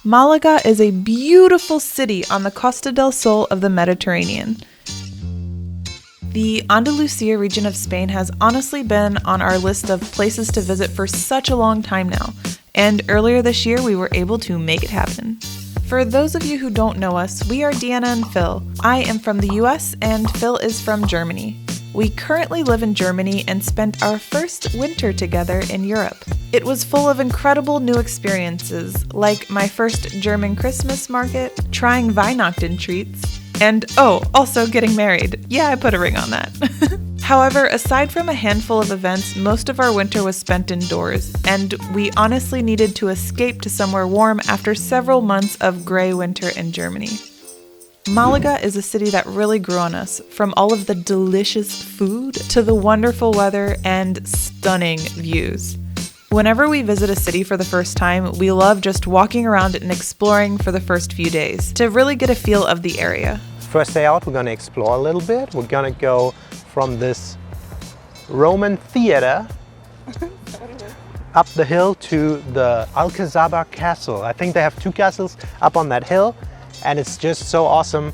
Malaga is a beautiful city on the Costa del Sol of the Mediterranean. The Andalucia region of Spain has honestly been on our list of places to visit for such a long time now, and earlier this year we were able to make it happen. For those of you who don't know us, we are Deanna and Phil. I am from the US and Phil is from Germany. We currently live in Germany and spent our first winter together in Europe. It was full of incredible new experiences, like my first German Christmas market, trying Weihnachten treats, and also getting married. Yeah, I put a ring on that. However, aside from a handful of events, most of our winter was spent indoors, and we honestly needed to escape to somewhere warm after several months of gray winter in Germany. Malaga is a city that really grew on us, from all of the delicious food to the wonderful weather and stunning views. Whenever we visit a city for the first time, we love just walking around and exploring for the first few days to really get a feel of the area. First day out, we're going to explore a little bit. We're going to go from this Roman theater up the hill to the Alcazaba Castle. I think they have two castles up on that hill. And it's just so awesome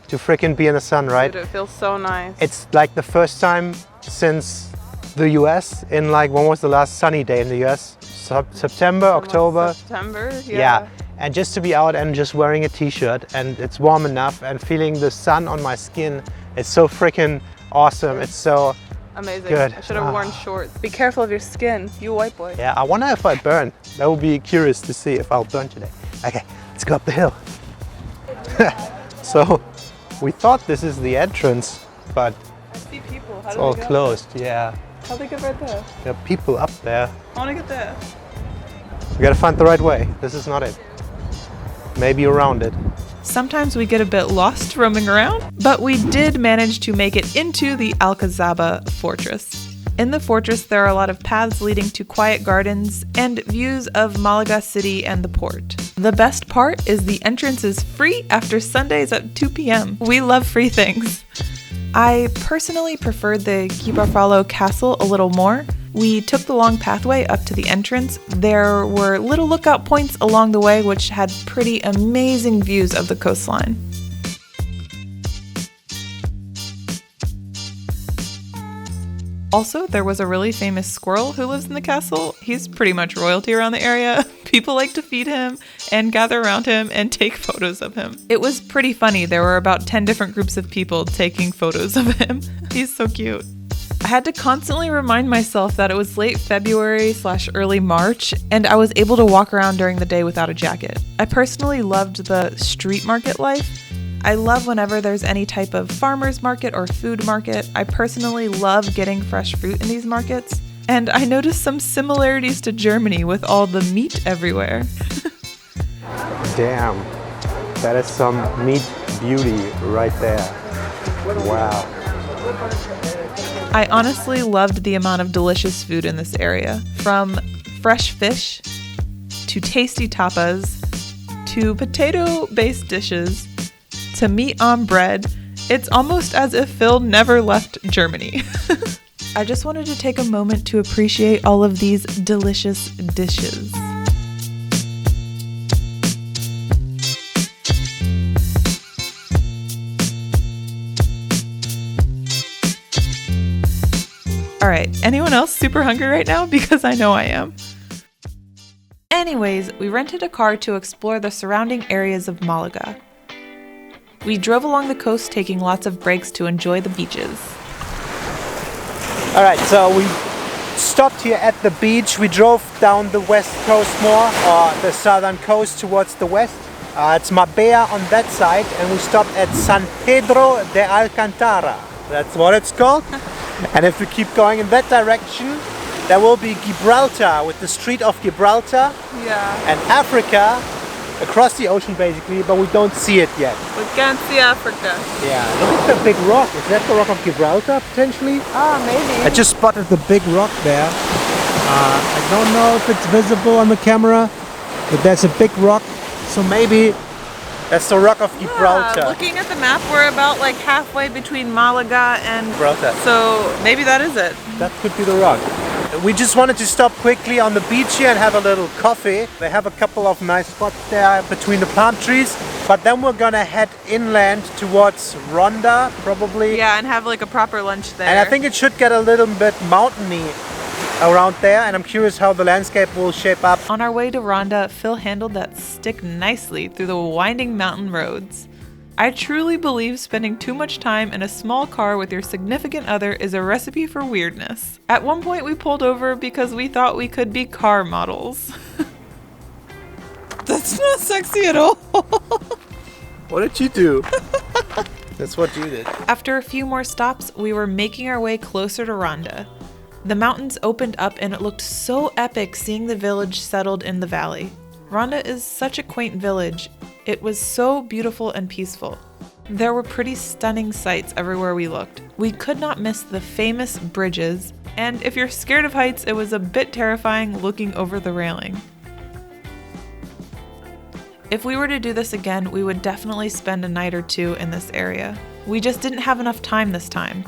to freaking be in the sun, right? Dude, it feels so nice. It's like the first time since the US in like, when was the last sunny day in the US? September, October? September, yeah. And just to be out and just wearing a t-shirt and it's warm enough and feeling the sun on my skin, it's so freaking awesome. It's so amazing. Good. I should have worn shorts. Be careful of your skin, you white boy. Yeah, I wonder if I burn. That would be curious to see if I'll burn today. Okay, let's go up the hill. So we thought this is the entrance, but I see people. How it's all closed. Yeah. How do they get right there? There are people up there. I want to get there. We gotta find the right way. This is not it. Maybe around it. Sometimes we get a bit lost roaming around, but we did manage to make it into the Alcazaba fortress. In the fortress, there are a lot of paths leading to quiet gardens and views of Malaga city and the port. The best part is the entrance is free after Sundays at 2 p.m. We love free things. I personally preferred the Gibraltar Castle a little more. We took the long pathway up to the entrance. There were little lookout points along the way which had pretty amazing views of the coastline. Also, there was a really famous squirrel who lives in the castle. He's pretty much royalty around the area. People like to feed him and gather around him and take photos of him. It was pretty funny. There were about 10 different groups of people taking photos of him. He's so cute. I had to constantly remind myself that it was late February/early March, and I was able to walk around during the day without a jacket. I personally loved the street market life. I love whenever there's any type of farmer's market or food market. I personally love getting fresh fruit in these markets. And I noticed some similarities to Germany with all the meat everywhere. Damn, that is some meat beauty right there. Wow. I honestly loved the amount of delicious food in this area. From fresh fish, to tasty tapas, to potato-based dishes, to meat on bread. It's almost as if Phil never left Germany. I just wanted to take a moment to appreciate all of these delicious dishes. All right, anyone else super hungry right now? Because I know I am. Anyways, we rented a car to explore the surrounding areas of Malaga. We drove along the coast, taking lots of breaks to enjoy the beaches. All right, so we stopped here at the beach. We drove down the west coast more, or the southern coast towards the west. It's Marbella on that side, and we stopped at San Pedro de Alcantara. That's what it's called. And if we keep going in that direction, there will be Gibraltar with the Street of Gibraltar. Yeah. And Africa across the ocean basically, but we don't see it yet. We can't see Africa. Yeah, look at the big rock. Is that the Rock of Gibraltar potentially? Ah, maybe. I just spotted the big rock there. I don't know if it's visible on the camera, but there's a big rock. So maybe that's the Rock of Gibraltar. Yeah, looking at the map, we're about like halfway between Malaga and Gibraltar. So maybe that is it. That could be the rock. We just wanted to stop quickly on the beach here and have a little coffee. They have a couple of nice spots there between the palm trees. But then we're gonna head inland towards Ronda, probably. Yeah, and have like a proper lunch there. And I think it should get a little bit mountainy around there, and I'm curious how the landscape will shape up. On our way to Ronda, Phil handled that stick nicely through the winding mountain roads. I truly believe spending too much time in a small car with your significant other is a recipe for weirdness. At one point we pulled over because we thought we could be car models. That's not sexy at all. What did you do? That's what you did. After a few more stops, we were making our way closer to Ronda. The mountains opened up and it looked so epic seeing the village settled in the valley. Ronda is such a quaint village. It was so beautiful and peaceful. There were pretty stunning sights everywhere we looked. We could not miss the famous bridges, and if you're scared of heights, it was a bit terrifying looking over the railing. If we were to do this again, we would definitely spend a night or two in this area. We just didn't have enough time this time.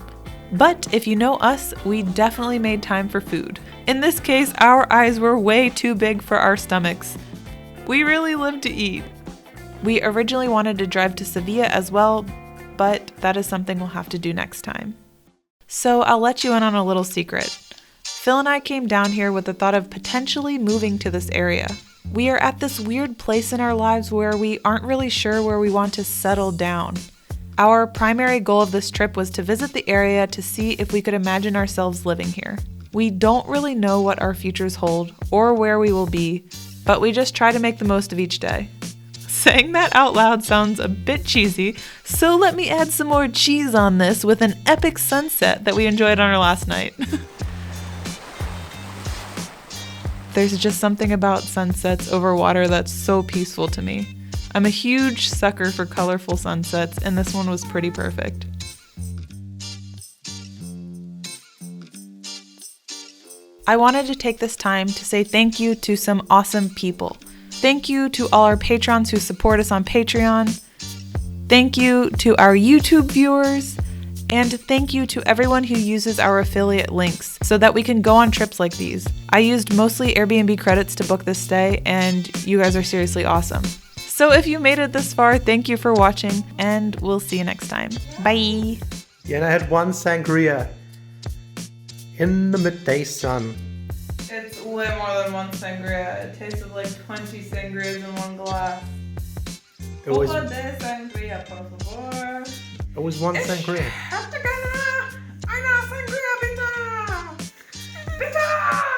But if you know us, we definitely made time for food. In this case, our eyes were way too big for our stomachs. We really lived to eat. We originally wanted to drive to Sevilla as well, but that is something we'll have to do next time. So I'll let you in on a little secret. Phil and I came down here with the thought of potentially moving to this area. We are at this weird place in our lives where we aren't really sure where we want to settle down. Our primary goal of this trip was to visit the area to see if we could imagine ourselves living here. We don't really know what our futures hold or where we will be, but we just try to make the most of each day. Saying that out loud sounds a bit cheesy, so let me add some more cheese on this with an epic sunset that we enjoyed on our last night. There's just something about sunsets over water that's so peaceful to me. I'm a huge sucker for colorful sunsets, and this one was pretty perfect. I wanted to take this time to say thank you to some awesome people. Thank you to all our patrons who support us on Patreon. Thank you to our YouTube viewers. And thank you to everyone who uses our affiliate links so that we can go on trips like these. I used mostly Airbnb credits to book this stay, and you guys are seriously awesome. So if you made it this far, thank you for watching, and we'll see you next time. Bye! Yeah, and I had one sangria in the midday sun. It's way more than one sangria. It tasted like 20 sangrias in one glass. It was sangria, por favor. It was one sangria. Bitte!